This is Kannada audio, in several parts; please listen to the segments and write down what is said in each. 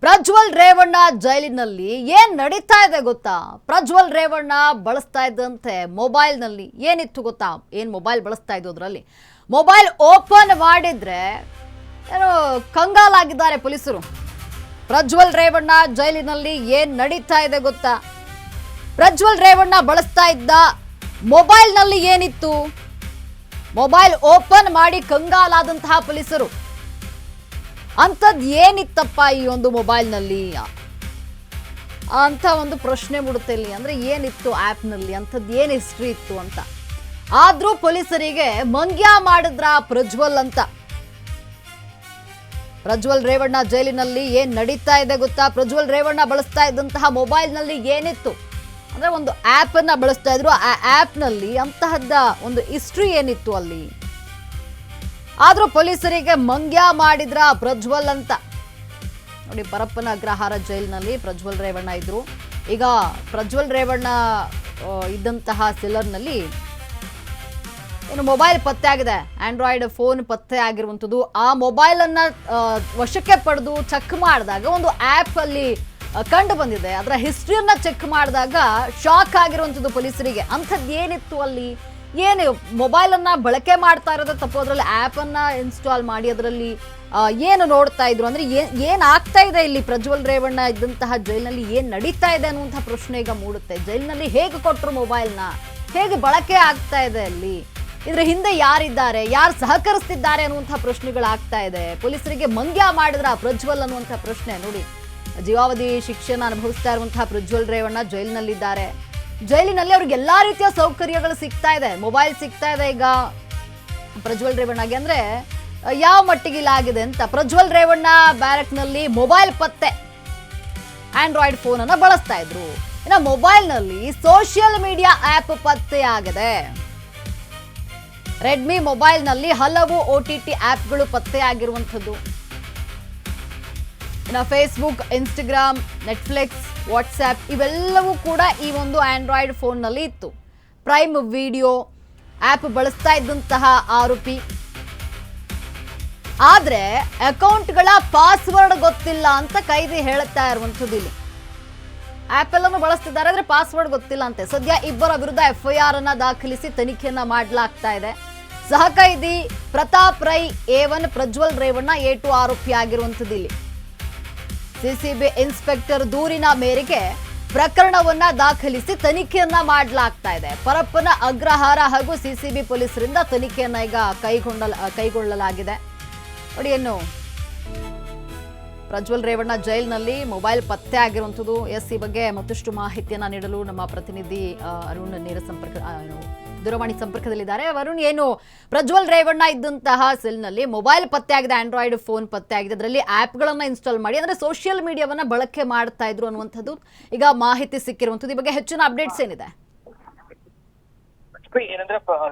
ಪ್ರಜ್ವಲ್ ರೇವಣ್ಣ ಜೈಲಿನಲ್ಲಿ ಏನ್ ನಡೀತಾ ಇದೆ ಗೊತ್ತಾ? ಪ್ರಜ್ವಲ್ ರೇವಣ್ಣ ಬಳಸ್ತಾ ಇದ್ದಂತೆ ಮೊಬೈಲ್ನಲ್ಲಿ ಏನಿತ್ತು ಗೊತ್ತಾ? ಏನ್ ಮೊಬೈಲ್ ಬಳಸ್ತಾ ಇದ್ದು ಅದರಲ್ಲಿ ಮೊಬೈಲ್ ಓಪನ್ ಮಾಡಿದ್ರೆ ಏನೋ ಕಂಗಾಲಾಗಿದ್ದಾರೆ ಪೊಲೀಸರು. ಪ್ರಜ್ವಲ್ ರೇವಣ್ಣ ಜೈಲಿನಲ್ಲಿ ಏನ್ ನಡೀತಾ ಇದೆ ಗೊತ್ತಾ? ಪ್ರಜ್ವಲ್ ರೇವಣ್ಣ ಬಳಸ್ತಾ ಇದ್ದ ಮೊಬೈಲ್ನಲ್ಲಿ ಏನಿತ್ತು? ಮೊಬೈಲ್ ಓಪನ್ ಮಾಡಿ ಕಂಗಾಲಾದಂತಹ ಪೊಲೀಸರು. ಅಂಥದ್ದು ಏನಿತ್ತಪ್ಪ ಈ ಒಂದು ಮೊಬೈಲ್ನಲ್ಲಿ ಅಂತ ಒಂದು ಪ್ರಶ್ನೆ ಮೂಡುತ್ತೆ ಇಲ್ಲಿ. ಅಂದ್ರೆ ಏನಿತ್ತು ಆ್ಯಪ್ನಲ್ಲಿ, ಅಂಥದ್ದು ಏನು ಹಿಸ್ಟ್ರಿ ಇತ್ತು ಅಂತ. ಆದ್ರೂ ಪೊಲೀಸರಿಗೆ ಮಂಗ್ಯ ಮಾಡಿದ್ರ ಪ್ರಜ್ವಲ್ ಅಂತ. ಪ್ರಜ್ವಲ್ ರೇವಣ್ಣ ಜೈಲಿನಲ್ಲಿ ಏನ್ ನಡೀತಾ ಇದೆ ಗೊತ್ತಾ? ಪ್ರಜ್ವಲ್ ರೇವಣ್ಣ ಬಳಸ್ತಾ ಇದ್ದಂತಹ ಮೊಬೈಲ್ನಲ್ಲಿ ಏನಿತ್ತು ಅಂದ್ರೆ ಒಂದು ಆ್ಯಪ್ ಅನ್ನ ಬಳಸ್ತಾ ಇದ್ರು. ಆ ಆ್ಯಪ್ನಲ್ಲಿ ಅಂತಹದ್ದ ಒಂದು ಹಿಸ್ಟ್ರಿ ಏನಿತ್ತು ಅಲ್ಲಿ? ಆದ್ರೂ ಪೊಲೀಸರಿಗೆ ಮಂಗ್ಯ ಮಾಡಿದ್ರ ಪ್ರಜ್ವಲ್ ಅಂತ. ನೋಡಿ, ಪರಪ್ಪನ ಅಗ್ರಹಾರ ಜೈಲಿನಲ್ಲಿ ಪ್ರಜ್ವಲ್ ರೇವಣ್ಣ ಇದ್ರು. ಈಗ ಪ್ರಜ್ವಲ್ ರೇವಣ್ಣ ಇದ್ದಂತಹ ಸೆಲ್ಲರ್ನಲ್ಲಿ ಏನು ಮೊಬೈಲ್ ಪತ್ತೆ ಆಗಿದೆ, ಆಂಡ್ರಾಯ್ಡ್ ಫೋನ್ ಪತ್ತೆ ಆಗಿರುವಂಥದ್ದು. ಆ ಮೊಬೈಲ್ ಅನ್ನ ವಶಕ್ಕೆ ಪಡೆದು ಚೆಕ್ ಮಾಡಿದಾಗ ಒಂದು ಆ್ಯಪ್ ಅಲ್ಲಿ ಕಂಡು ಬಂದಿದೆ. ಅದರ ಹಿಸ್ಟ್ರಿಯನ್ನ ಚೆಕ್ ಮಾಡಿದಾಗ ಶಾಕ್ ಆಗಿರುವಂಥದ್ದು ಪೊಲೀಸರಿಗೆ. ಅಂಥದ್ದು ಏನಿತ್ತು ಅಲ್ಲಿ? ಏನು ಮೊಬೈಲ್ ಅನ್ನ ಬಳಕೆ ಮಾಡ್ತಾ ಇರೋದು ತಪ್ಪು, ಅದರಲ್ಲಿ ಆ್ಯಪ್ ಅನ್ನ ಇನ್ಸ್ಟಾಲ್ ಮಾಡಿ ಅದರಲ್ಲಿ ಏನು ನೋಡ್ತಾ ಇದ್ರು ಅಂದ್ರೆ ಏನ್ ಆಗ್ತಾ ಇದೆ ಇಲ್ಲಿ? ಪ್ರಜ್ವಲ್ ರೇವಣ್ಣ ಇದ್ದಂತಹ ಜೈಲಿನಲ್ಲಿ ಏನ್ ನಡೀತಾ ಇದೆ ಅನ್ನುವಂತಹ ಪ್ರಶ್ನೆ ಈಗ ಮೂಡುತ್ತೆ. ಜೈಲಿನಲ್ಲಿ ಹೇಗೆ ಕೊಟ್ಟರು ಮೊಬೈಲ್ನ, ಹೇಗೆ ಬಳಕೆ ಆಗ್ತಾ ಇದೆ ಅಲ್ಲಿ, ಇದ್ರ ಹಿಂದೆ ಯಾರಿದ್ದಾರೆ, ಯಾರು ಸಹಕರಿಸ್ತಿದ್ದಾರೆ ಅನ್ನುವಂತಹ ಪ್ರಶ್ನೆಗಳಾಗ್ತಾ ಇದೆ. ಪೊಲೀಸರಿಗೆ ಮಂಗ್ಯ ಮಾಡಿದ್ರ ಪ್ರಜ್ವಲ್ ಅನ್ನುವಂತಹ ಪ್ರಶ್ನೆ. ನೋಡಿ, ಜೀವಾವಧಿ ಶಿಕ್ಷೆನ ಅನುಭವಿಸ್ತಾ ಇರುವಂತಹ ಪ್ರಜ್ವಲ್ ರೇವಣ್ಣ ಜೈಲಿನಲ್ಲಿದ್ದಾರೆ. ಜೈಲಿನಲ್ಲಿ ಅವ್ರಿಗೆ ಎಲ್ಲಾ ರೀತಿಯ ಸೌಕರ್ಯಗಳು ಸಿಗ್ತಾ ಇದೆ. ಮೊಬೈಲ್ ಸಿಗ್ತಾ ಇದೆ ಈಗ ಪ್ರಜ್ವಲ್ ರೇವಣ್ಣಗೆ. ಅಂದ್ರೆ ಯಾವ ಮಟ್ಟಿಗೆ ಇಲ್ಲಾಗಿದೆ ಅಂತ, ಪ್ರಜ್ವಲ್ ರೇವಣ್ಣ ಬ್ಯಾರಕ್ನಲ್ಲಿ ಮೊಬೈಲ್ ಪತ್ತೆ, ಆಂಡ್ರಾಯ್ಡ್ ಫೋನ್ ಅನ್ನ ಬಳಸ್ತಾ ಇದ್ರು. ಇನ್ನು ಮೊಬೈಲ್ನಲ್ಲಿ ಸೋಷಿಯಲ್ ಮೀಡಿಯಾ ಆಪ್ ಪತ್ತೆ ಆಗಿದೆ. ರೆಡ್ಮಿ ಮೊಬೈಲ್ನಲ್ಲಿ ಹಲವು OTT ಆಪ್ಗಳು ಪತ್ತೆ ಆಗಿರುವಂಥದ್ದು. ಇನ್ನು ಫೇಸ್ಬುಕ್, ಇನ್ಸ್ಟಾಗ್ರಾಮ್, ನೆಟ್ಫ್ಲಿಕ್ಸ್, ವಾಟ್ಸ್ಆ್ಯಪ್ ಇವೆಲ್ಲವೂ ಕೂಡ ಈ ಒಂದು ಆಂಡ್ರಾಯ್ಡ್ ಫೋನ್ನಲ್ಲಿ ಇತ್ತು. ಪ್ರೈಮ್ ವಿಡಿಯೋ ಆ್ಯಪ್ ಬಳಸ್ತಾ ಇದ್ದಂತಹ ಆರೋಪಿ. ಆದ್ರೆ ಅಕೌಂಟ್ಗಳ ಪಾಸ್ವರ್ಡ್ ಗೊತ್ತಿಲ್ಲ ಅಂತ ಕೈದಿ ಹೇಳುತ್ತಾ ಇರುವಂಥದ್ದು ಇಲ್ಲಿ. ಆ್ಯಪ್ ಎಲ್ಲನೂ ಬಳಸ್ತಿದ್ದಾರೆ, ಆದ್ರೆ ಪಾಸ್ವರ್ಡ್ ಗೊತ್ತಿಲ್ಲ ಅಂತೆ. ಸದ್ಯ ಇಬ್ಬರ ವಿರುದ್ಧ FIR ಅನ್ನ ದಾಖಲಿಸಿ ತನಿಖೆಯನ್ನ ಮಾಡಲಾಗ್ತಾ ಇದೆ. ಸಹಕೈದಿ ಪ್ರತಾಪ್ ರೈ A1, ಪ್ರಜ್ವಲ್ ರೇವಣ್ಣ A2 ಆರೋಪಿ ಆಗಿರುವಂಥದ್ದು ಇಲ್ಲಿ. ಸಿಸಿಬಿ ಇನ್ಸ್ಪೆಕ್ಟರ್ ದೂರಿನ ಮೇರೆಗೆ ಪ್ರಕರಣವನ್ನ ದಾಖಲಿಸಿ ತನಿಖೆಯನ್ನ ಮಾಡಲಾಗ್ತಾ ಇದೆ. ಪರಪ್ಪನ ಅಗ್ರಹಾರ ಹಾಗೂ ಸಿಸಿಬಿ ಪೊಲೀಸರಿಂದ ತನಿಖೆಯನ್ನ ಈಗ ಕೈಗೊಳ್ಳಲಾಗಿದೆ. ನೋಡಿ, ಏನು ಪ್ರಜ್ವಲ್ ರೇವಣ್ಣ ಜೈಲಿನಲ್ಲಿ ಮೊಬೈಲ್ ಪತ್ತೆ ಆಗಿರುವಂಥದ್ದು. ಈ ಬಗ್ಗೆ ಮತ್ತಷ್ಟು ಮಾಹಿತಿಯನ್ನ ನೀಡಲು ನಮ್ಮ ಪ್ರತಿನಿಧಿ ಅರುಣ್ ದೂರವಾಣಿ ಸಂಪರ್ಕದಲ್ಲಿದ್ದಾರೆ. ವರುಣ್, ಏನು ಪ್ರಜ್ವಲ್ ರೇವಣ್ಣ ಇದ್ದಂತಹ ಸೆಲ್ನಲ್ಲಿ ಮೊಬೈಲ್ ಪತ್ತೆ ಆಗಿದೆ, ಆಂಡ್ರಾಯ್ಡ್ ಫೋನ್ ಪತ್ತೆ ಆಗಿದೆ, ಅದರಲ್ಲಿ ಆ್ಯಪ್ಗಳನ್ನ ಇನ್ಸ್ಟಾಲ್ ಮಾಡಿ ಅಂದ್ರೆ ಸೋಷಿಯಲ್ ಮೀಡಿಯಾವನ್ನ ಬಳಕೆ ಮಾಡ್ತಾ ಇದ್ರು ಅನ್ನುವಂಥದ್ದು ಈಗ ಮಾಹಿತಿ ಸಿಕ್ಕಿರುವಂಥದ್ದು. ಈ ಬಗ್ಗೆ ಹೆಚ್ಚಿನ ಅಪ್ಡೇಟ್ಸ್ ಏನಿದೆ? ಏನಂದ್ರೆ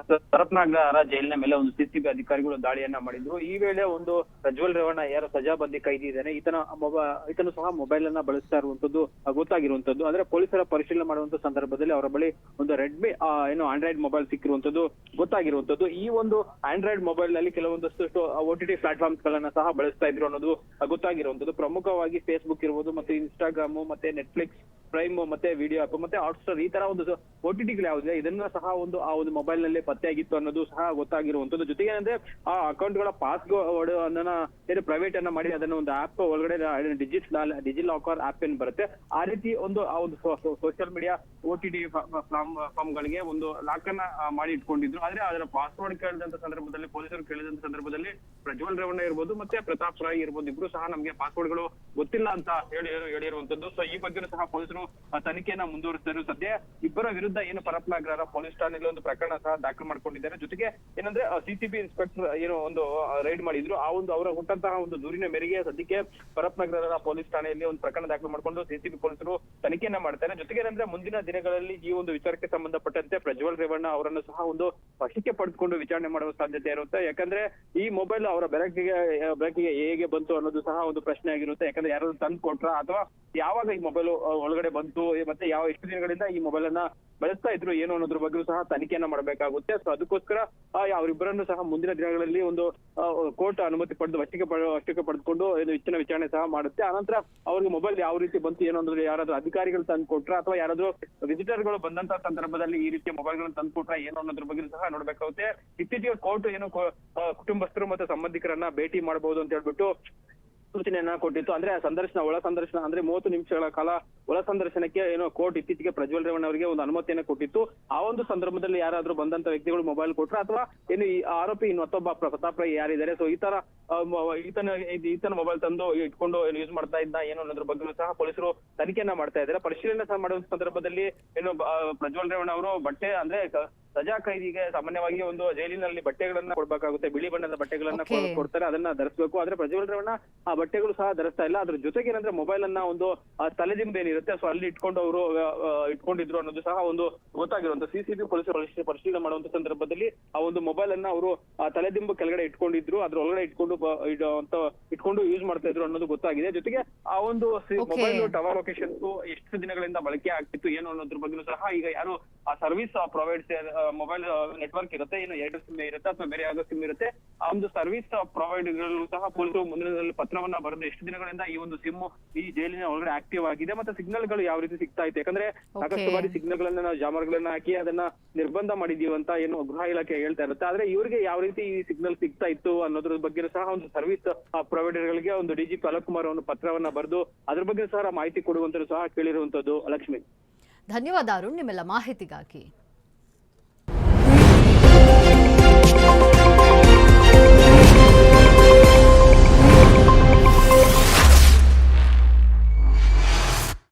ಪರಪ್ಪನಗ್ರಹಾರ ಜೈಲಿನ ಮೇಲೆ ಒಂದು ಸಿಸಿಬಿ ಅಧಿಕಾರಿಗಳು ದಾಳಿಯನ್ನ ಮಾಡಿದ್ರು. ಈ ವೇಳೆ ಒಂದು ಪ್ರಜ್ವಲ್ ರೇವಣ್ಣ ಯಾರು ಸಜಾಬಂದಿ ಕೈದಿ ಇದ್ದಾನೆ, ಈತನು ಸಹ ಮೊಬೈಲ್ ಅನ್ನ ಬಳಸ್ತಾ ಇರುವಂತದ್ದು ಗೊತ್ತಾಗಿರುವಂತದ್ದು. ಅಂದ್ರೆ ಪೊಲೀಸರ ಪರಿಶೀಲನೆ ಮಾಡುವಂತ ಸಂದರ್ಭದಲ್ಲಿ ಅವರ ಬಳಿ ಒಂದು ರೆಡ್ಮಿ ಆಂಡ್ರಾಯ್ಡ್ ಮೊಬೈಲ್ ಸಿಕ್ಕಿರುವಂತದ್ದು ಗೊತ್ತಾಗಿರುವಂತದ್ದು. ಈ ಒಂದು ಆಂಡ್ರಾಯ್ಡ್ ಮೊಬೈಲ್ ನಲ್ಲಿ ಕೆಲವೊಂದಷ್ಟು OTT ಪ್ಲಾಟ್ಫಾರ್ಮ್ಸ್ ಗಳನ್ನ ಸಹ ಬಳಸ್ತಾ ಇದ್ರು ಅನ್ನೋದು ಗೊತ್ತಾಗಿರುವಂತದ್ದು. ಪ್ರಮುಖವಾಗಿ ಫೇಸ್ಬುಕ್ ಇರ್ಬೋದು, ಮತ್ತೆ ಇನ್ಸ್ಟಾಗ್ರಾಮ್, ಮತ್ತೆ ನೆಟ್ಫ್ಲಿಕ್ಸ್, ಪ್ರೈಮ್, ಮತ್ತೆ ವಿಡಿಯೋ ಆಪ್, ಮತ್ತೆ ಹಾಟ್ಸ್ಟಾರ್, ಈ ತರ ಒಂದು OTTಗಳು ಯಾವುದಿದೆ ಇದನ್ನ ಸಹ ಆ ಒಂದು ಮೊಬೈಲ್ ನಲ್ಲಿ ಪತ್ತೆ ಆಗಿತ್ತು ಅನ್ನೋದು ಸಹ ಗೊತ್ತಾಗಿರುವಂತದ್ದು. ಜೊತೆಗೆ ಏನಂದ್ರೆ ಆ ಅಕೌಂಟ್ ಗಳ ಪಾಸ್ವರ್ಡ್ ಅನ್ನ ಏನು ಪ್ರೈವೇಟ್ ಅನ್ನ ಮಾಡಿ ಅದನ್ನ ಒಂದು ಆಪ್ ಒಳಗಡೆ ಡಿಜಿಲಾಕರ್ ಆಪ್ ಏನ್ ಬರುತ್ತೆ, ಆ ರೀತಿ ಆ ಒಂದು ಸೋಷಿಯಲ್ ಮೀಡಿಯಾ OTT ಫಾರ್ಮ್ ಗಳಿಗೆ ಒಂದು ಲಾಕ್ ಅನ್ನ ಮಾಡಿ ಇಟ್ಕೊಂಡಿದ್ರು. ಆದ್ರೆ ಅದರ ಪಾಸ್ವರ್ಡ್ ಕೇಳಿದಂತ ಸಂದರ್ಭದಲ್ಲಿ, ಪೊಲೀಸರು ಕೇಳಿದಂತ ಸಂದರ್ಭದಲ್ಲಿ ಪ್ರಜ್ವಲ್ ರೇವಣ್ಣ ಇರ್ಬೋದು ಮತ್ತೆ ಪ್ರತಾಪ್ ರಾಯ್ ಇರ್ಬೋದು, ಇಬ್ರು ಸಹ ನಮ್ಗೆ ಪಾಸ್ವರ್ಡ್ ಗಳು ಗೊತ್ತಿಲ್ಲ ಅಂತ ಹೇಳಿರುವಂತದ್ದು. ಸೊ ಈ ಬಗ್ಗೆ ಸಹ ಪೊಲೀಸರು ತನಿಖೆಯನ್ನ ಮುಂದುವರಿಸಿದರು. ಸದ್ಯ ಇಬ್ಬರ ವಿರುದ್ಧ ಏನು ಪರಪ್ಪನಗ್ರಹಾರ ಪೊಲೀಸ್ ಠಾಣೆಯಲ್ಲಿ ಒಂದು ಪ್ರಕರಣ ಸಹ ದಾಖಲು ಮಾಡ್ಕೊಂಡಿದ್ದಾರೆ. ಜೊತೆಗೆ ಏನಂದ್ರೆ ಸಿಸಿಬಿ ಇನ್ಸ್ಪೆಕ್ಟರ್ ಏನು ಒಂದು ರೈಡ್ ಮಾಡಿದ್ರು, ಆ ಒಂದು ಅವರ ಹುಟ್ಟಂತಹ ಒಂದು ದೂರಿನ ಮೇರೆಗೆ ಸದ್ಯಕ್ಕೆ ಪರಪ್ಪನಗ್ರಹಾರ ಪೊಲೀಸ್ ಠಾಣೆಯಲ್ಲಿ ಒಂದು ಪ್ರಕರಣ ದಾಖಲು ಮಾಡಿಕೊಂಡು ಸಿಸಿಬಿ ಪೊಲೀಸರು ತನಿಖೆಯನ್ನ ಮಾಡ್ತಾರೆ. ಜೊತೆಗೆ ಏನಂದ್ರೆ ಮುಂದಿನ ದಿನಗಳಲ್ಲಿ ಈ ಒಂದು ವಿಚಾರಕ್ಕೆ ಸಂಬಂಧಪಟ್ಟಂತೆ ಪ್ರಜ್ವಲ್ ರೇವಣ್ಣ ಅವರನ್ನು ಸಹ ಒಂದು ವಶಕ್ಕೆ ಪಡೆದುಕೊಂಡು ವಿಚಾರಣೆ ಮಾಡುವ ಸಾಧ್ಯತೆ ಇರುತ್ತೆ. ಯಾಕಂದ್ರೆ ಈ ಮೊಬೈಲ್ ಅವರ ಬೆಳಕಿಗೆ ಹೇಗೆ ಬಂತು ಅನ್ನೋದು ಸಹ ಒಂದು ಪ್ರಶ್ನೆ ಆಗಿರುತ್ತೆ. ಯಾಕಂದ್ರೆ ಯಾರಾದ್ರೂ ತಂದು ಕೊಟ್ರ ಅಥವಾ ಯಾವಾಗ ಈ ಮೊಬೈಲ್ ಒಳಗಡೆ ಬಂತು ಮತ್ತೆ ಎಷ್ಟು ದಿನಗಳಿಂದ ಈ ಮೊಬೈಲ್ ಅನ್ನ ಬಳಸ್ತಾ ಇದ್ರು ಏನು ಅನ್ನೋದ್ರ ಬಗ್ಗೆ ಸಹ ತನಿಖೆಯನ್ನ ಮಾಡಬೇಕಾಗುತ್ತೆ. ಸೊ ಅದಕ್ಕೋಸ್ಕರ ಅವರಿಬ್ಬರನ್ನು ಸಹ ಮುಂದಿನ ದಿನಗಳಲ್ಲಿ ಒಂದು ಕೋರ್ಟ್ ಅನುಮತಿ ಪಡೆದು ವಶಕ್ಕೆ ಪಡೆದುಕೊಂಡು ಹೆಚ್ಚಿನ ವಿಚಾರಣೆ ಸಹ ಮಾಡುತ್ತೆ. ಆನಂತರ ಅವ್ರಿಗೆ ಮೊಬೈಲ್ ಯಾವ ರೀತಿ ಬಂತು ಏನು ಅನ್ನೋದು ಯಾರಾದ್ರೂ ಅಧಿಕಾರಿಗಳು ತಂದು ಕೊಟ್ರ ಅಥವಾ ಯಾರಾದ್ರೂ ವಿಸಿಟರ್ಗಳು ಬಂದಂತ ಸಂದರ್ಭದಲ್ಲಿ ಈ ರೀತಿಯ ಮೊಬೈಲ್ ಗಳನ್ನ ತಂದು ಕೊಟ್ರ ಏನು ಅನ್ನೋದ್ರ ಬಗ್ಗೆ ಸಹ ನೋಡ್ಬೇಕಾಗುತ್ತೆ. ಇತ್ತೀಚೆಗೆ ಕೋರ್ಟ್ ಏನು ಕುಟುಂಬಸ್ಥರು ಮತ್ತೆ ಸಂಬಂಧಿಕರನ್ನ ಭೇಟಿ ಮಾಡಬಹುದು ಅಂತ ಹೇಳ್ಬಿಟ್ಟು ಸೂಚನೆಯನ್ನ ಕೊಟ್ಟಿತ್ತು. ಅಂದ್ರೆ ಒಳ ಸಂದರ್ಶನ ಅಂದ್ರೆ 30 ನಿಮಿಷಗಳ ಕಾಲ ಒಳ ಸಂದರ್ಶನಕ್ಕೆ ಏನೋ ಕೋರ್ಟ್ ಇತ್ತೀಚೆಗೆ ಪ್ರಜ್ವಲ್ ರೇವಣ್ಣ ಅವರಿಗೆ ಒಂದು ಅನುಮತಿಯನ್ನ ಕೊಟ್ಟಿತ್ತು. ಆ ಒಂದು ಸಂದರ್ಭದಲ್ಲಿ ಯಾರಾದ್ರೂ ಬಂದಂತ ವ್ಯಕ್ತಿಗಳು ಮೊಬೈಲ್ ಕೊಟ್ರ ಅಥವಾ ಏನು ಈ ಆರೋಪಿ ಇನ್ನೊಬ್ಬ ಪ್ರತಾಪ್ ರೈ ಯಾರಿದ್ದಾರೆ ಸೊ ಈತನ ಮೊಬೈಲ್ ತಂದು ಇಟ್ಕೊಂಡು ಯೂಸ್ ಮಾಡ್ತಾ ಇದ್ದ ಏನು ಅನ್ನೋದ್ರ ಬಗ್ಗೆ ಸಹ ಪೊಲೀಸರು ತನಿಖೆಯನ್ನ ಮಾಡ್ತಾ ಇದ್ದಾರೆ. ಪರಿಶೀಲನೆ ಸಹ ಮಾಡುವ ಸಂದರ್ಭದಲ್ಲಿ ಏನು ಪ್ರಜ್ವಲ್ ರೇವಣ್ಣ ಅವರು ಬಟ್ಟೆ ಅಂದ್ರೆ ರಜಾ ಖೈದಿಗೆ ಸಾಮಾನ್ಯವಾಗಿ ಒಂದು ಜೈಲಿನಲ್ಲಿ ಬಟ್ಟೆಗಳನ್ನ ಕೊಡ್ಬೇಕಾಗುತ್ತೆ, ಬಿಳಿ ಬಣ್ಣದ ಬಟ್ಟೆಗಳನ್ನ ಕೊಡ್ತಾರೆ, ಅದನ್ನ ಧರಿಸಬೇಕು. ಆದ್ರೆ ಪ್ರಜ್ವಲ್ ರೇವಣ್ಣ ಆ ಬಟ್ಟೆಗಳು ಸಹ ಧರಿಸ್ತಾ ಇಲ್ಲ. ಅದ್ರ ಜೊತೆಗೆ ಏನಂದ್ರೆ ಮೊಬೈಲ್ ಅನ್ನ ಒಂದು ತಲೆದಿಂಬು ಏನಿರುತ್ತೆ ಸೊ ಅಲ್ಲಿ ಇಟ್ಕೊಂಡು ಅವರು ಇಟ್ಕೊಂಡಿದ್ರು ಅನ್ನೋದು ಸಹ ಒಂದು ಗೊತ್ತಾಗಿರುವಂತ ಸಿಸಿಬಿ ಪೊಲೀಸರು ಪರಿಶೀಲನೆ ಮಾಡುವಂತ ಸಂದರ್ಭದಲ್ಲಿ ಆ ಒಂದು ಮೊಬೈಲ್ ಅನ್ನ ಅವರು ತಲೆದಿಂಬು ಕೆಳಗಡೆ ಇಟ್ಕೊಂಡಿದ್ರು, ಅದ್ರ ಒಳಗಡೆ ಇಟ್ಕೊಂಡು ಯೂಸ್ ಮಾಡ್ತಾ ಇದ್ರು ಅನ್ನೋದು ಗೊತ್ತಾಗಿದೆ. ಜೊತೆಗೆ ಆ ಒಂದು ಮೊಬೈಲ್ ಟವರ್ ಲೊಕೇಶನ್ ಎಷ್ಟು ದಿನಗಳಿಂದ ಬಳಕೆ ಆಗ್ತಿತ್ತು ಏನು ಅನ್ನೋದ್ರ ಬಗ್ಗೆ ಸಹ ಈಗ ಯಾರು ಆ ಸರ್ವಿಸ್ ಪ್ರೊವೈಡ್ಸ್ ಮೊಬೈಲ್ ನೆಟ್ವರ್ಕ್ ಇರುತ್ತೆ, ಏನು 2 ಸಿಮ್ ಇರುತ್ತೆ ಅಥವಾ ಬೇರೆ ಯಾವುದೋ ಸಿಮ್ ಇರುತ್ತೆ, ಆ ಒಂದು ಸರ್ವಿಸ್ ಪ್ರೊವೈಡರ್ಗಳು ಸಹ ಪೊಲೀಸರು ಮುಂದಿನ ದಿನದಲ್ಲಿ ಪತ್ರವನ್ನ ಬರೆದು ಎಷ್ಟು ದಿನಗಳಿಂದ ಈ ಒಂದು ಸಿಮ್ ಈ ಜೈಲಿನ ಒಳಗಡೆ ಆಕ್ಟಿವ್ ಆಗಿದೆ ಮತ್ತೆ ಸಿಗ್ನಲ್ ಗಳು ಯಾವ ರೀತಿ ಸಿಗ್ತಾ ಇತ್ತು. ಯಾಕಂದ್ರೆ ಸಾಕಷ್ಟು ಬಾರಿ ಸಿಗ್ನಲ್ ಗಳನ್ನ ನಾವು ಜಾಮರ್ಗಳನ್ನ ಹಾಕಿ ಅದನ್ನ ನಿರ್ಬಂಧ ಮಾಡಿದೀವಿ ಅಂತ ಏನು ಗೃಹ ಇಲಾಖೆ ಹೇಳ್ತಾ ಇರುತ್ತೆ. ಆದ್ರೆ ಇವರಿಗೆ ಯಾವ ರೀತಿ ಈ ಸಿಗ್ನಲ್ ಸಿಗ್ತಾ ಇತ್ತು ಅನ್ನೋದ್ರ ಬಗ್ಗೆ ಸಹ ಒಂದು ಸರ್ವಿಸ್ ಪ್ರೊವೈಡರ್ ಗಳಿಗೆ ಒಂದು ಡಿಜಿಪಿ ಅಲೋಕ್ ಕುಮಾರ್ ಒಂದು ಪತ್ರವನ್ನ ಬರೆದು ಅದ್ರ ಬಗ್ಗೆ ಸಹ ಮಾಹಿತಿ ಕೊಡುವಂತ ಸಹ ಕೇಳಿರುವಂತದ್ದು. ಲಕ್ಷ್ಮಿ, ಧನ್ಯವಾದ ಅರುಣ್ ನಿಮ್ಮೆಲ್ಲ ಮಾಹಿತಿಗಾಗಿ.